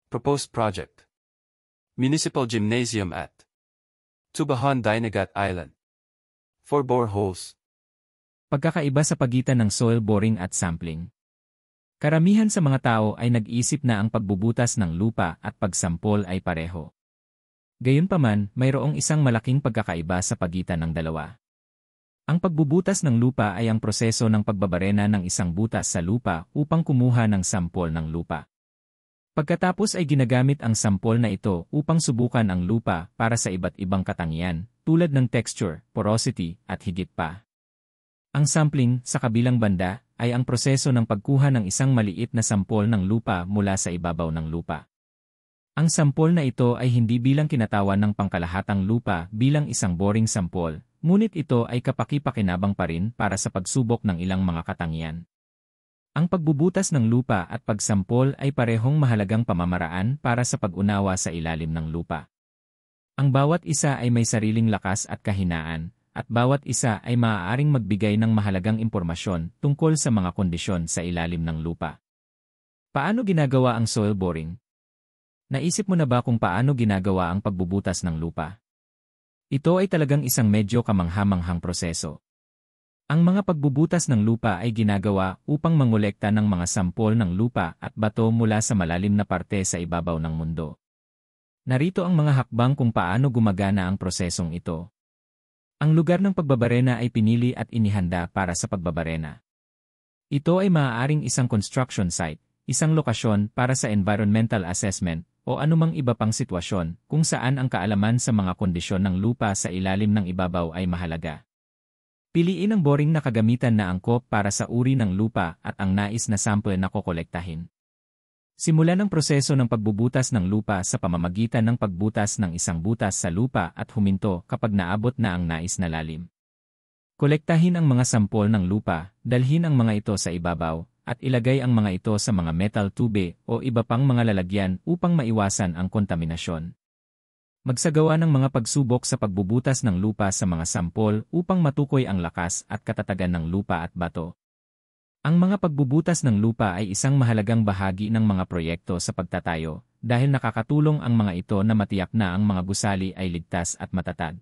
Proposed project. Municipal Gymnasium at Tubahan, Dinagat Island. 4 boreholes. Pagkakaiba sa pagitan ng soil boring at sampling. Karamihan sa mga tao ay nag-isip na ang pagbubutas ng lupa at pagsampol ay pareho. Gayunpaman, mayroong isang malaking pagkakaiba sa pagitan ng dalawa. Ang pagbubutas ng lupa ay ang proseso ng pagbabarena ng isang butas sa lupa upang kumuha ng sampol ng lupa. Pagkatapos ay ginagamit ang sampol na ito upang subukan ang lupa para sa iba't ibang katangian, tulad ng texture, porosity, at higit pa. Ang sampling, sa kabilang banda, ay ang proseso ng pagkuha ng isang maliit na sampol ng lupa mula sa ibabaw ng lupa. Ang sampol na ito ay hindi bilang kinatawan ng pangkalahatang lupa bilang isang boring sampol, ngunit ito ay kapaki-pakinabang pa rin para sa pagsubok ng ilang mga katangian. Ang pagbubutas ng lupa at pagsampol ay parehong mahalagang pamamaraan para sa pag-unawa sa ilalim ng lupa. Ang bawat isa ay may sariling lakas at kahinaan, at bawat isa ay maaaring magbigay ng mahalagang impormasyon tungkol sa mga kondisyon sa ilalim ng lupa. Paano ginagawa ang soil boring? Naisip mo na ba kung paano ginagawa ang pagbubutas ng lupa? Ito ay talagang isang medyo kamangha-manghang proseso. Ang mga pagbubutas ng lupa ay ginagawa upang mangolekta ng mga sampol ng lupa at bato mula sa malalim na parte sa ibabaw ng mundo. Narito ang mga hakbang kung paano gumagana ang prosesong ito. Ang lugar ng pagbabarena ay pinili at inihanda para sa pagbabarena. Ito ay maaaring isang construction site, isang lokasyon para sa environmental assessment, o anumang iba pang sitwasyon kung saan ang kaalaman sa mga kondisyon ng lupa sa ilalim ng ibabaw ay mahalaga. Piliin ang boring na kagamitan na angkop para sa uri ng lupa at ang nais na sample na kokolektahin. Simulan ang proseso ng pagbubutas ng lupa sa pamamagitan ng pagbutas ng isang butas sa lupa at huminto kapag naabot na ang nais na lalim. Kolektahin ang mga sampol ng lupa, dalhin ang mga ito sa ibabaw, at ilagay ang mga ito sa mga metal tube o iba pang mga lalagyan upang maiwasan ang kontaminasyon. Magsagawa ng mga pagsubok sa pagbubutas ng lupa sa mga sampol upang matukoy ang lakas at katatagan ng lupa at bato. Ang mga pagbubutas ng lupa ay isang mahalagang bahagi ng mga proyekto sa pagtatayo dahil nakakatulong ang mga ito na matiyak na ang mga gusali ay ligtas at matatag.